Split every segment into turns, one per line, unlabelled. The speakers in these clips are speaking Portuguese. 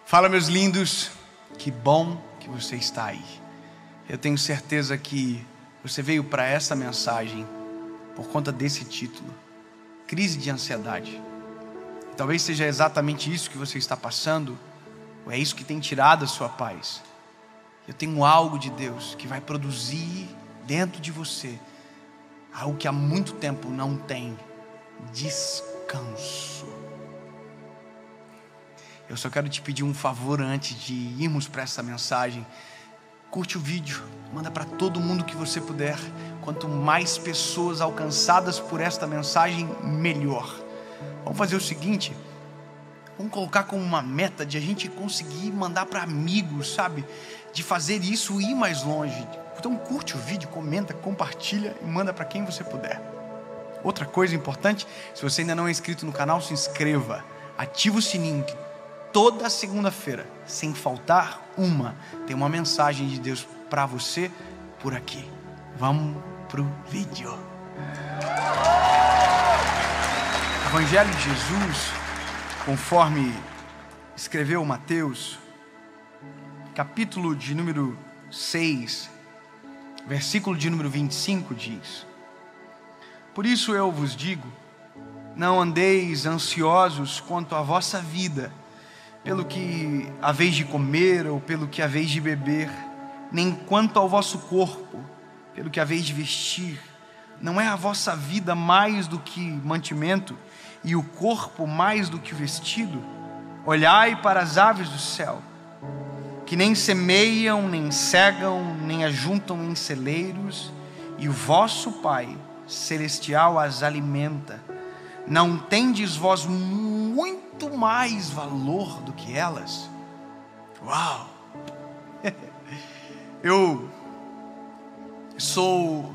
Fala, meus lindos, que bom que você está aí. Eu tenho certeza que você veio para essa mensagem por conta desse título, crise de ansiedade. Talvez seja exatamente isso que você está passando, ou é isso que tem tirado a sua paz. Eu tenho algo de Deus que vai produzir dentro de você algo que há muito tempo não tem: descanso. Eu só quero te pedir um favor antes de irmos para essa mensagem. Curte o vídeo, manda para todo mundo que você puder. Quanto mais pessoas alcançadas por esta mensagem, melhor. Vamos fazer o seguinte, vamos colocar como uma meta de a gente conseguir mandar para amigos, sabe? De fazer isso ir mais longe. Então curte o vídeo, comenta, compartilha e manda para quem você puder. Outra coisa importante, se você ainda não é inscrito no canal, se inscreva. Ativa o sininho, que toda segunda-feira, sem faltar uma, tem uma mensagem de Deus para você por aqui. Vamos pro vídeo. Evangelho de Jesus, conforme escreveu Mateus, capítulo de número 6, versículo de número 25 diz: por isso eu vos digo, não andeis ansiosos quanto à vossa vida, pelo que haveis de comer ou pelo que haveis de beber, nem quanto ao vosso corpo, pelo que haveis de vestir. Não é a vossa vida mais do que mantimento, e o corpo mais do que o vestido? Olhai para as aves do céu, que nem semeiam, nem cegam, nem ajuntam em celeiros, e o vosso Pai celestial as alimenta. Não tendes vós muito mais valor do que elas? Uau! Eu sou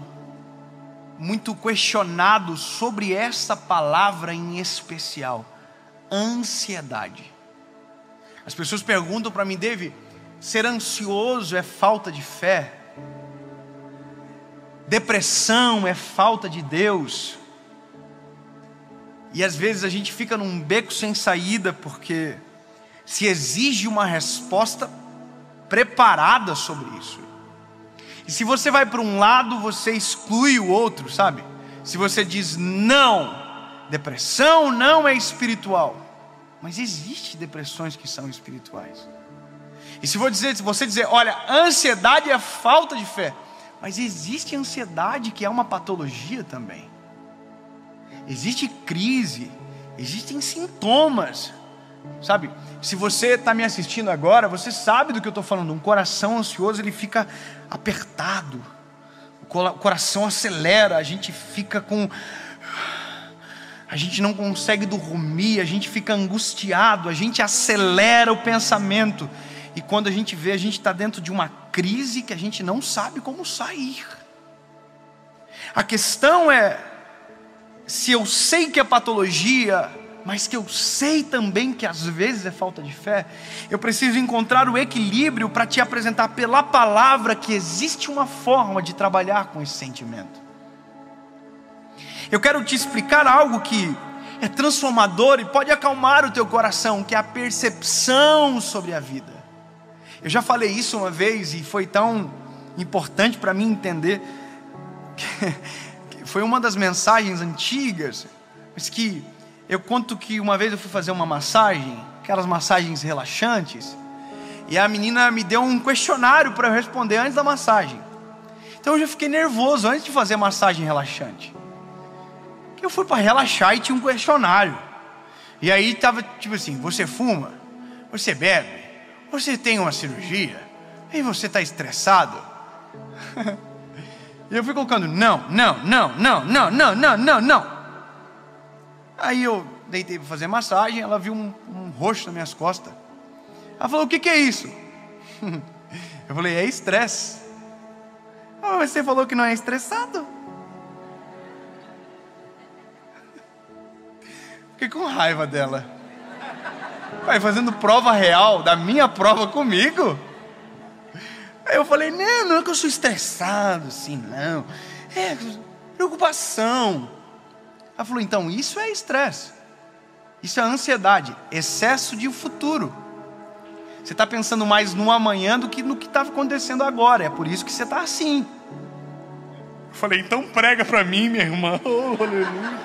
muito questionado sobre essa palavra em especial, ansiedade. As pessoas perguntam para mim: David, ser ansioso é falta de fé? Depressão é falta de Deus? E às vezes a gente fica num beco sem saída, porque se exige uma resposta preparada sobre isso. E se você vai para um lado, você exclui o outro, sabe? Se você diz não, depressão não é espiritual, mas existem depressões que são espirituais. E se você dizer, olha, ansiedade é falta de fé, mas existe ansiedade que é uma patologia também. Existe crise, existem sintomas, sabe? Se você está me assistindo agora, você sabe do que eu estou falando. Um coração ansioso, ele fica apertado, o coração acelera, a gente fica a gente não consegue dormir, a gente fica angustiado, a gente acelera o pensamento, e quando a gente vê, a gente está dentro de uma crise que a gente não sabe como sair. A questão é, se eu sei que é patologia, mas que eu sei também que às vezes é falta de fé, eu preciso encontrar o equilíbrio para te apresentar pela palavra que existe uma forma de trabalhar com esse sentimento. Eu quero te explicar algo que é transformador e pode acalmar o teu coração, que é a percepção sobre a vida. Eu já falei isso uma vez e foi tão importante para mim entender que foi uma das mensagens antigas, mas que eu conto que uma vez eu fui fazer uma massagem, aquelas massagens relaxantes, e a menina me deu um questionário para eu responder antes da massagem. Então eu já fiquei nervoso antes de fazer a massagem relaxante. Eu fui para relaxar e tinha um questionário. E aí estava tipo assim: você fuma? Você bebe? Você tem uma cirurgia? E você está estressado? E eu fui colocando não. Aí eu deitei para fazer massagem, ela viu um roxo nas minhas costas. Ela falou: o que é isso? Eu falei: é estresse. Você falou que não é estressado. Fiquei com raiva dela. Vai fazendo prova real da minha prova comigo. Aí eu falei: não é que eu sou estressado assim, não. É preocupação. Ela falou: então isso é estresse. Isso é ansiedade, excesso de futuro. Você está pensando mais no amanhã do que no que está acontecendo agora. É por isso que você está assim. Eu falei, então prega para mim, minha irmã. Oh, aleluia.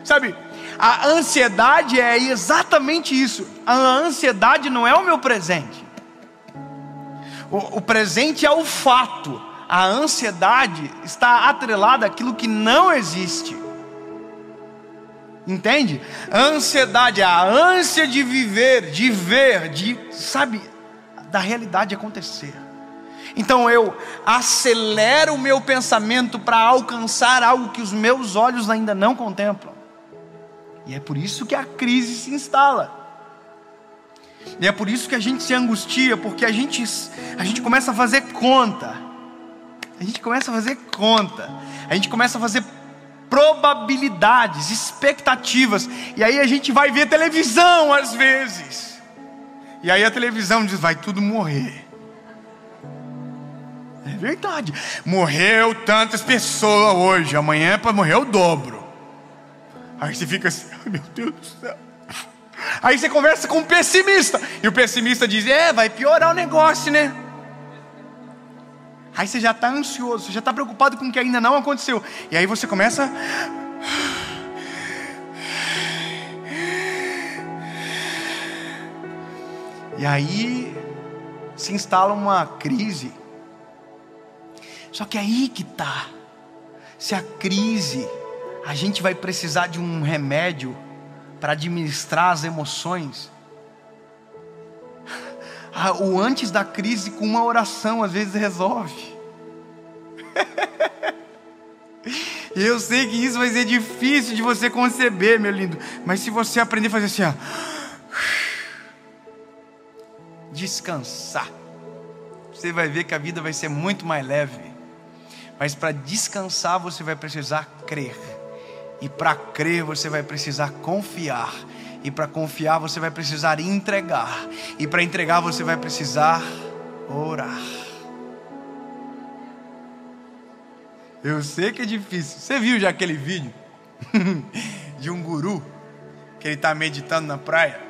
Sabe, a ansiedade é exatamente isso. A ansiedade não é o meu presente. O presente é o fato. A ansiedade está atrelada àquilo que não existe. Entende? A ansiedade é a ânsia de viver, de ver, sabe, da realidade acontecer. Então eu acelero o meu pensamento para alcançar algo que os meus olhos ainda não contemplam. E é por isso que a crise se instala. E é por isso que a gente se angustia, porque a gente começa a fazer conta. A gente começa a fazer conta. A gente começa a fazer probabilidades, expectativas. E aí a gente vai ver televisão às vezes. E aí a televisão diz, vai tudo morrer. É verdade. Morreu tantas pessoas hoje, amanhã é para morrer o dobro. Aí você fica assim, ai meu Deus do céu. Aí você conversa com um pessimista, e o pessimista diz, vai piorar o negócio, né? Aí você já está ansioso, você já está preocupado com o que ainda não aconteceu. E aí você começa... E aí se instala uma crise. Só que aí que está. Se a crise, a gente vai precisar de um remédio para administrar as emoções. O antes da crise com uma oração às vezes resolve. E eu sei que isso vai ser difícil de você conceber, meu lindo. Mas se você aprender a fazer assim, ó, descansar, você vai ver que a vida vai ser muito mais leve. Mas para descansar você vai precisar crer. E para crer você vai precisar confiar. E para confiar você vai precisar entregar. E para entregar você vai precisar orar. Eu sei que é difícil. Você viu já aquele vídeo de um guru que ele está meditando na praia?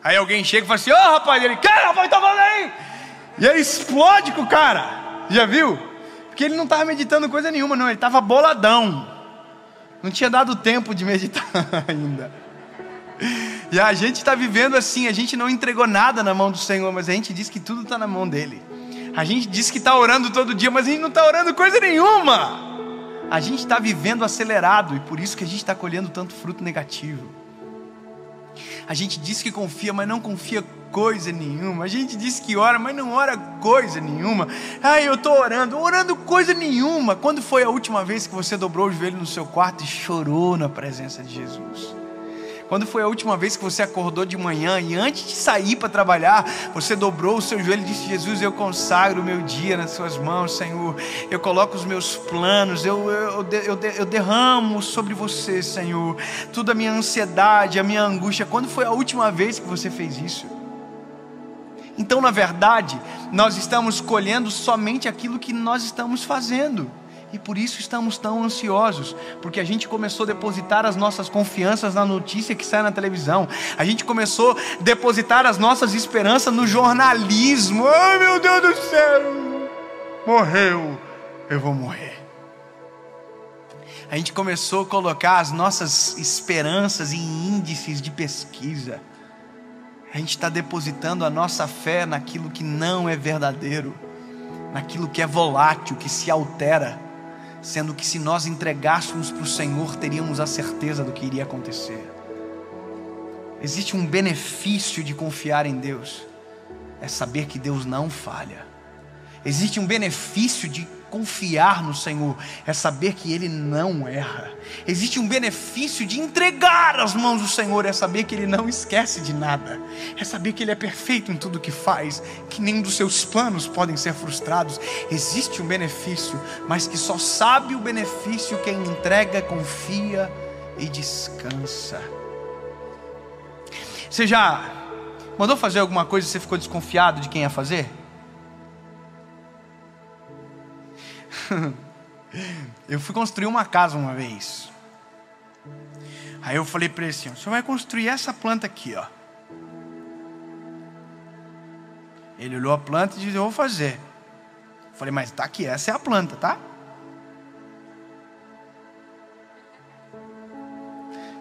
Aí alguém chega e fala assim, rapaz, ele, que rapaz, tá falando aí? E aí explode com o cara. Já viu? Porque ele não estava meditando coisa nenhuma, não. Ele estava boladão. Não tinha dado tempo de meditar ainda. E a gente está vivendo assim. A gente não entregou nada na mão do Senhor, mas a gente diz que tudo está na mão dele. A gente diz que está orando todo dia, mas a gente não está orando coisa nenhuma. A gente está vivendo acelerado, e por isso que a gente está colhendo tanto fruto negativo. A gente diz que confia, mas não confia coisa nenhuma. A gente diz que ora, mas não ora coisa nenhuma. Eu estou orando coisa nenhuma. Quando foi a última vez que você dobrou o joelho no seu quarto e chorou na presença de Jesus? Quando foi a última vez que você acordou de manhã e antes de sair para trabalhar, você dobrou o seu joelho e disse, Jesus, eu consagro o meu dia nas suas mãos, Senhor. Eu coloco os meus planos, eu derramo sobre você, Senhor, toda a minha ansiedade, a minha angústia. Quando foi a última vez que você fez isso? Então, na verdade, nós estamos colhendo somente aquilo que nós estamos fazendo. E por isso estamos tão ansiosos, porque a gente começou a depositar as nossas confianças na notícia que sai na televisão. A gente começou a depositar as nossas esperanças no jornalismo. Ai meu Deus do céu, morreu, eu vou morrer. A gente começou a colocar as nossas esperanças em índices de pesquisa. A gente está depositando a nossa fé naquilo que não é verdadeiro, naquilo que é volátil, que se altera. Sendo que se nós entregássemos para o Senhor, teríamos a certeza do que iria acontecer. Existe um benefício de confiar em Deus, é saber que Deus não falha. Existe um benefício de confiar no Senhor, é saber que Ele não erra. Existe um benefício de entregar as mãos do Senhor, é saber que Ele não esquece de nada. É saber que Ele é perfeito em tudo que faz, que nenhum dos seus planos podem ser frustrados. Existe um benefício, mas que só sabe o benefício quem entrega, confia e descansa. Você já mandou fazer alguma coisa e você ficou desconfiado de quem ia fazer? Eu fui construir uma casa uma vez. Aí eu falei para ele assim: o senhor vai construir essa planta aqui, ó. Ele olhou a planta e disse: eu vou fazer. Eu falei: mas tá aqui, essa é a planta, tá?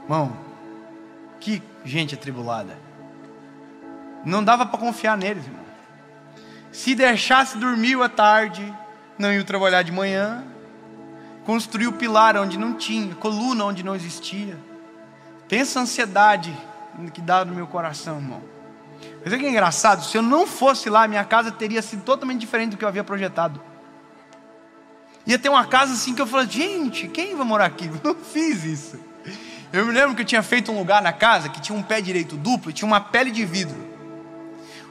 Irmão, que gente atribulada. Não dava para confiar neles, irmão. Se deixasse dormir à tarde, não ia trabalhar de manhã. Construiu pilar onde não tinha, coluna onde não existia. Pensa a ansiedade que dá no meu coração, irmão. Mas é que é engraçado, se eu não fosse lá, minha casa teria sido totalmente diferente do que eu havia projetado. Ia ter uma casa assim que eu falei: gente, quem vai morar aqui? Eu não fiz isso. Eu me lembro que eu tinha feito um lugar na casa que tinha um pé direito duplo e tinha uma pele de vidro.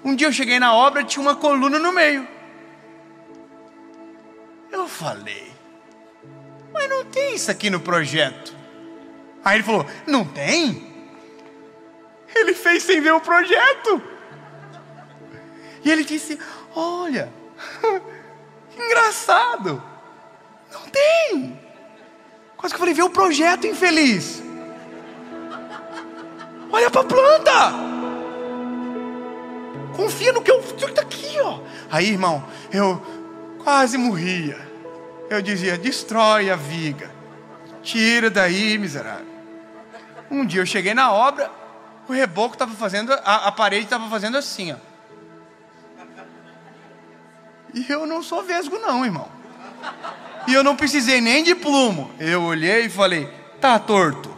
Um dia eu cheguei na obra e tinha uma coluna no meio. Eu falei: mas não tem isso aqui no projeto. Aí ele falou: não tem? Ele fez sem ver o projeto. E ele disse: olha, engraçado, não tem. Quase que eu falei: vê o projeto, infeliz. Olha para a planta. Confia no que eu está aqui, ó. Aí, irmão, eu quase morria. Eu dizia: destrói a viga, tira daí, miserável. Um dia eu cheguei na obra, o reboco estava fazendo, a parede estava fazendo assim, ó. E eu não sou vesgo não, irmão. E eu não precisei nem de plumo. Eu olhei e falei: tá torto.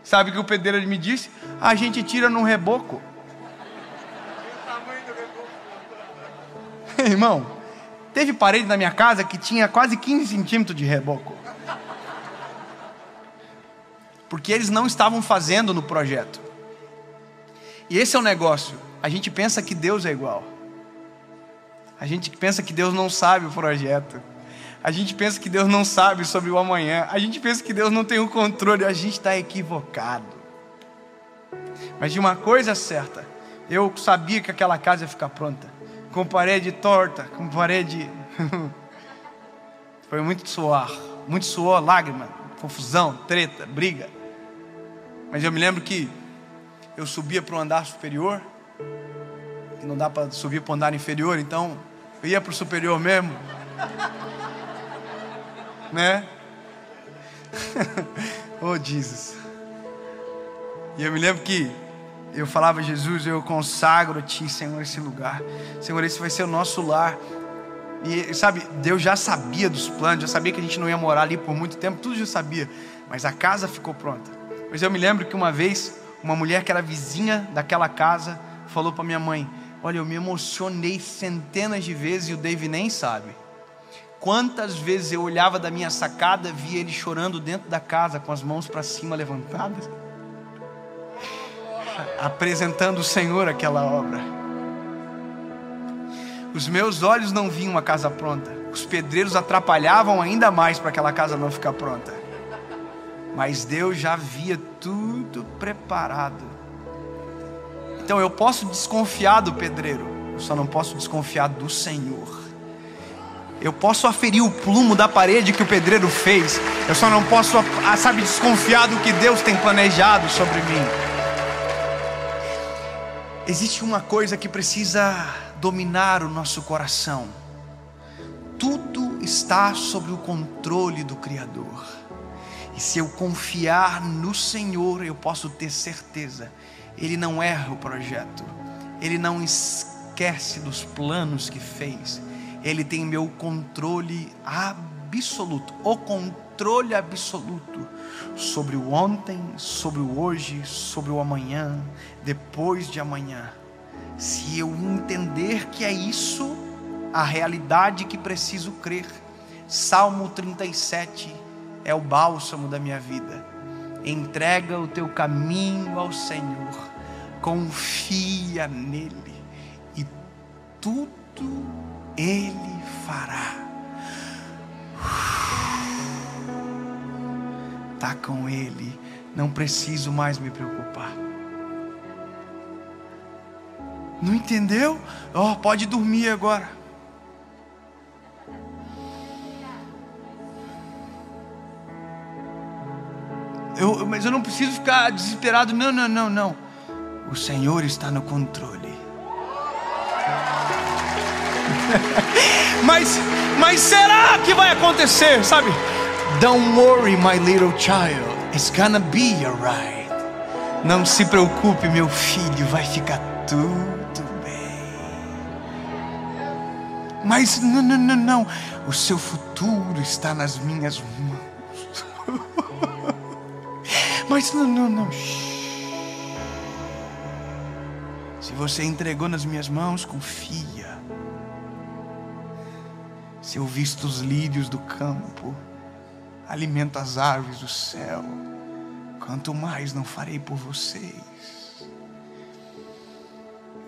Sabe o que o pedreiro me disse? A gente tira num reboco. Irmão, teve parede na minha casa que tinha quase 15 centímetros de reboco. Porque eles não estavam fazendo no projeto. E esse é o negócio. A gente pensa que Deus é igual. A gente pensa que Deus não sabe o projeto. A gente pensa que Deus não sabe sobre o amanhã. A gente pensa que Deus não tem o controle. A gente está equivocado. Mas de uma coisa certa, eu sabia que aquela casa ia ficar pronta. Com parede torta, com parede... Foi muito suor, lágrima, confusão, treta, briga. Mas eu me lembro que eu subia para o andar superior, que não dá para subir para o andar inferior, então eu ia para o superior mesmo, né? Oh, Jesus. E eu me lembro que eu falava: Jesus, eu consagro a Ti, Senhor, esse lugar. Senhor, esse vai ser o nosso lar. E sabe, Deus já sabia dos planos, já sabia que a gente não ia morar ali por muito tempo, tudo já sabia. Mas a casa ficou pronta. Mas eu me lembro que uma vez, uma mulher que era vizinha daquela casa falou para minha mãe: olha, eu me emocionei centenas de vezes e o Dave nem sabe. Quantas vezes eu olhava da minha sacada, via ele chorando dentro da casa, com as mãos para cima levantadas, apresentando o Senhor aquela obra. Os meus olhos não viam a casa pronta. Os pedreiros atrapalhavam ainda mais para aquela casa não ficar pronta. Mas Deus já havia tudo preparado. Então eu posso desconfiar do pedreiro, eu só não posso desconfiar do Senhor. Eu posso aferir o plumo da parede que o pedreiro fez, eu só não posso, desconfiar do que Deus tem planejado sobre mim. Existe uma coisa que precisa dominar o nosso coração. Tudo está sob o controle do Criador. E se eu confiar no Senhor, eu posso ter certeza, Ele não erra o projeto, Ele não esquece dos planos que fez. Ele tem meu controle absoluto, o controle absoluto sobre o ontem, sobre o hoje, sobre o amanhã, depois de amanhã. Se eu entender que é isso a realidade que preciso crer, Salmo 37 é o bálsamo da minha vida. Entrega o teu caminho ao Senhor, confia nele e tudo Ele fará. Tá com Ele, não preciso mais me preocupar. Não entendeu? Pode dormir agora. Mas eu não preciso ficar desesperado. Não. O Senhor está no controle. Mas será que vai acontecer, sabe? Don't worry, my little child, it's gonna be alright. Não se preocupe, meu filho, vai ficar tudo bem. Mas não, o seu futuro está nas minhas mãos. Mas não. Se você entregou nas minhas mãos, confia. Se eu visto os lírios do campo, alimento as aves do céu, quanto mais não farei por vocês.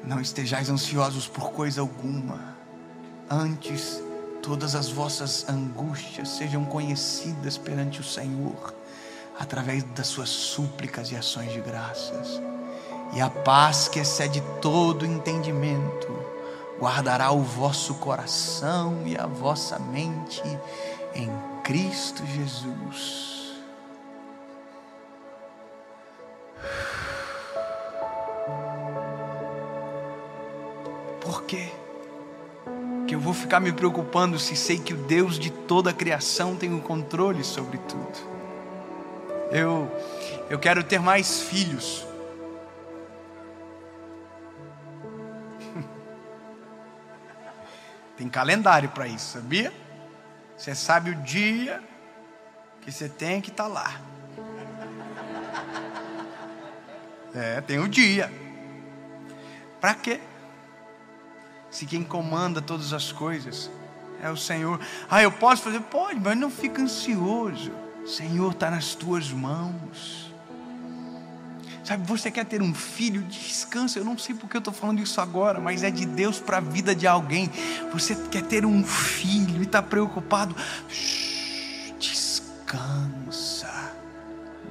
Não estejais ansiosos por coisa alguma, antes todas as vossas angústias sejam conhecidas perante o Senhor, através das suas súplicas e ações de graças. E a paz que excede todo entendimento guardará o vosso coração e a vossa mente em Cristo Jesus. Por quê? Que eu vou ficar me preocupando se sei que o Deus de toda a criação tem o controle sobre tudo? Eu quero ter mais filhos. Tem calendário para isso, sabia? Você sabe o dia que você tem que estar lá. Tem o dia. Para quê? Se quem comanda todas as coisas é o Senhor. Eu posso fazer? Pode, mas não fica ansioso. O Senhor está nas tuas mãos. Sabe, você quer ter um filho? Descansa. Eu não sei porque eu estou falando isso agora, mas é de Deus para a vida de alguém. Você quer ter um filho e está preocupado? Descansa.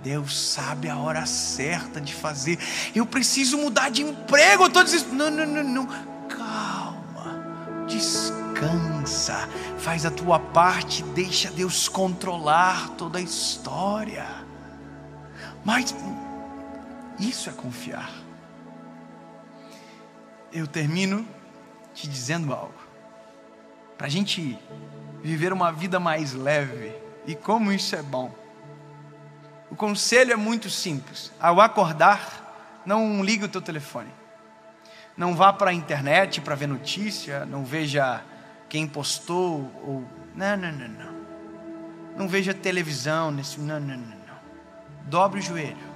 Deus sabe a hora certa de fazer. Eu preciso mudar de emprego. Eu estou dizendo, não. Calma. Descansa. Faz a tua parte. Deixa Deus controlar toda a história. Mas isso é confiar. Eu termino te dizendo algo. Para a gente viver uma vida mais leve. E como isso é bom. O conselho é muito simples. Ao acordar, não ligue o teu telefone. Não vá para a internet para ver notícia. Não veja quem postou. Não. Não veja televisão. Não. Dobre o joelho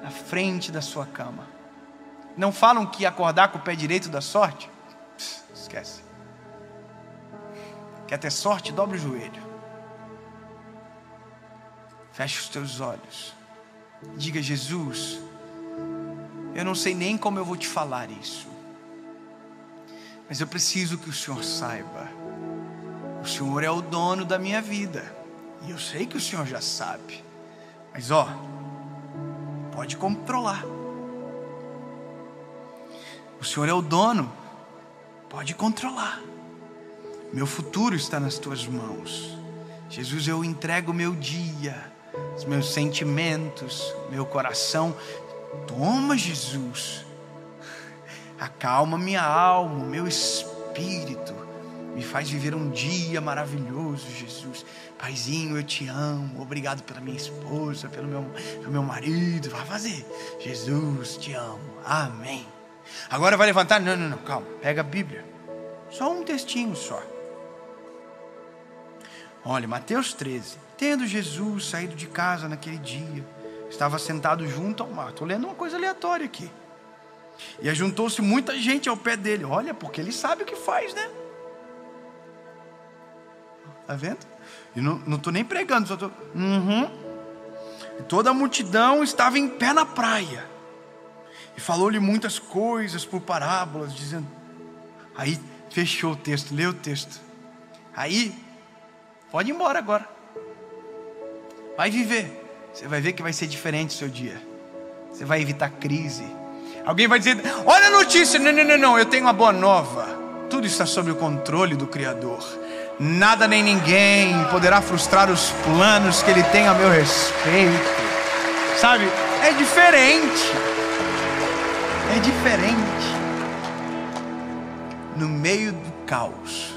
na frente da sua cama. Não falam que acordar com o pé direito dá sorte? Esquece. Quer ter sorte? Dobre o joelho. Feche os teus olhos. Diga: Jesus, eu não sei nem como eu vou te falar isso, mas eu preciso que o Senhor saiba. O Senhor é o dono da minha vida. E eu sei que o Senhor já sabe. Mas pode controlar. O Senhor é o dono. Pode controlar. Meu futuro está nas tuas mãos. Jesus, eu entrego o meu dia, os meus sentimentos, meu coração. Toma, Jesus. Acalma minha alma, meu espírito. Me faz viver um dia maravilhoso, Jesus. Paizinho, eu te amo. Obrigado pela minha esposa, pelo meu marido. Vai fazer. Jesus, te amo. Amém. Agora vai levantar. Não, calma. Pega a Bíblia. Só um textinho só. Olha, Mateus 13. Tendo Jesus saído de casa naquele dia, estava sentado junto ao mar. Estou lendo uma coisa aleatória aqui. E ajuntou-se muita gente ao pé dele. Olha, porque ele sabe o que faz, né? Está vendo? Eu não estou nem pregando, só estou... E toda a multidão estava em pé na praia. E falou-lhe muitas coisas por parábolas, dizendo... Aí fechou o texto, leu o texto. Aí, pode ir embora agora. Vai viver. Você vai ver que vai ser diferente o seu dia. Você vai evitar crise. Alguém vai dizer, olha a notícia. Não, eu tenho uma boa nova. Tudo está sob o controle do Criador. Nada nem ninguém poderá frustrar os planos que Ele tem a meu respeito. Sabe? É diferente. É diferente. No meio do caos,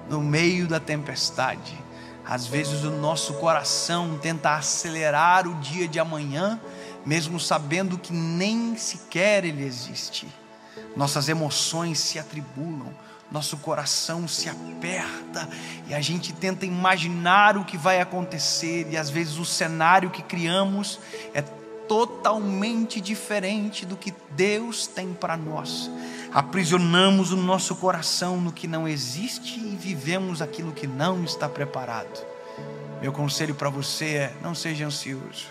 no meio da tempestade, às vezes o nosso coração tenta acelerar o dia de amanhã, mesmo sabendo que nem sequer ele existe. Nossas emoções se atribulam, nosso coração se aperta e a gente tenta imaginar o que vai acontecer, e às vezes o cenário que criamos é totalmente diferente do que Deus tem para nós. Aprisionamos o nosso coração no que não existe e vivemos aquilo que não está preparado. Meu conselho para você é: não seja ansioso.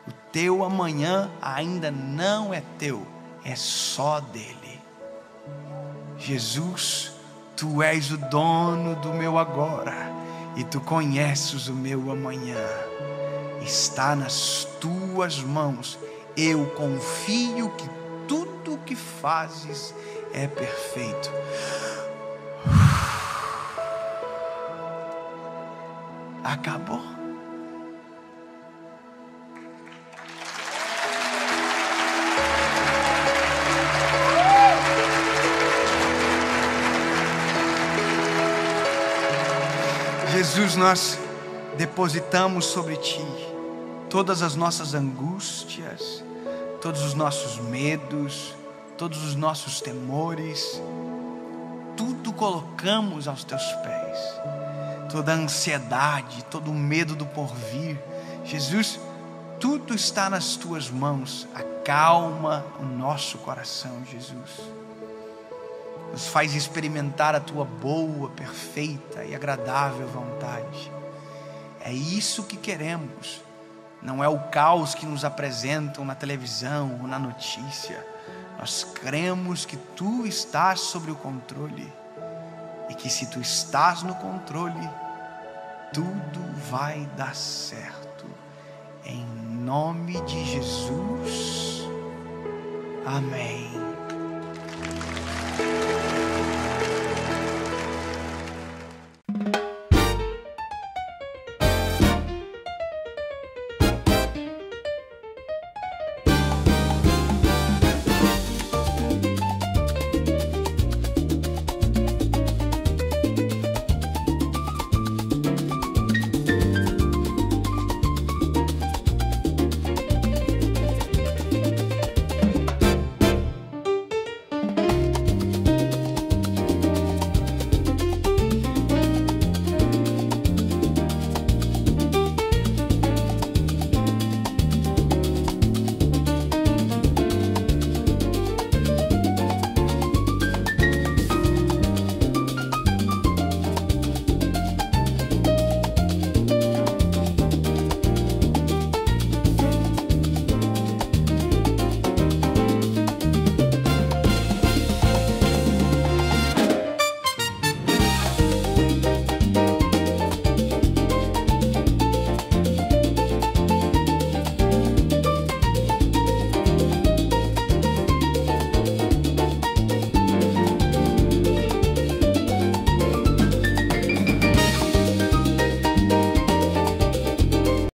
O teu amanhã ainda não é teu, é só dele. Jesus, tu és o dono do meu agora e tu conheces o meu amanhã. Está nas tuas mãos. Eu confio que tudo o que fazes é perfeito. Acabou. Jesus, nós depositamos sobre Ti todas as nossas angústias, todos os nossos medos, todos os nossos temores, tudo colocamos aos Teus pés, toda a ansiedade, todo o medo do porvir. Jesus, tudo está nas Tuas mãos. Acalma o nosso coração, Jesus. Nos faz experimentar a Tua boa, perfeita e agradável vontade. É isso que queremos. Não é o caos que nos apresentam na televisão ou na notícia. Nós cremos que Tu estás sobre o controle. E que se Tu estás no controle, tudo vai dar certo. Em nome de Jesus. Amém.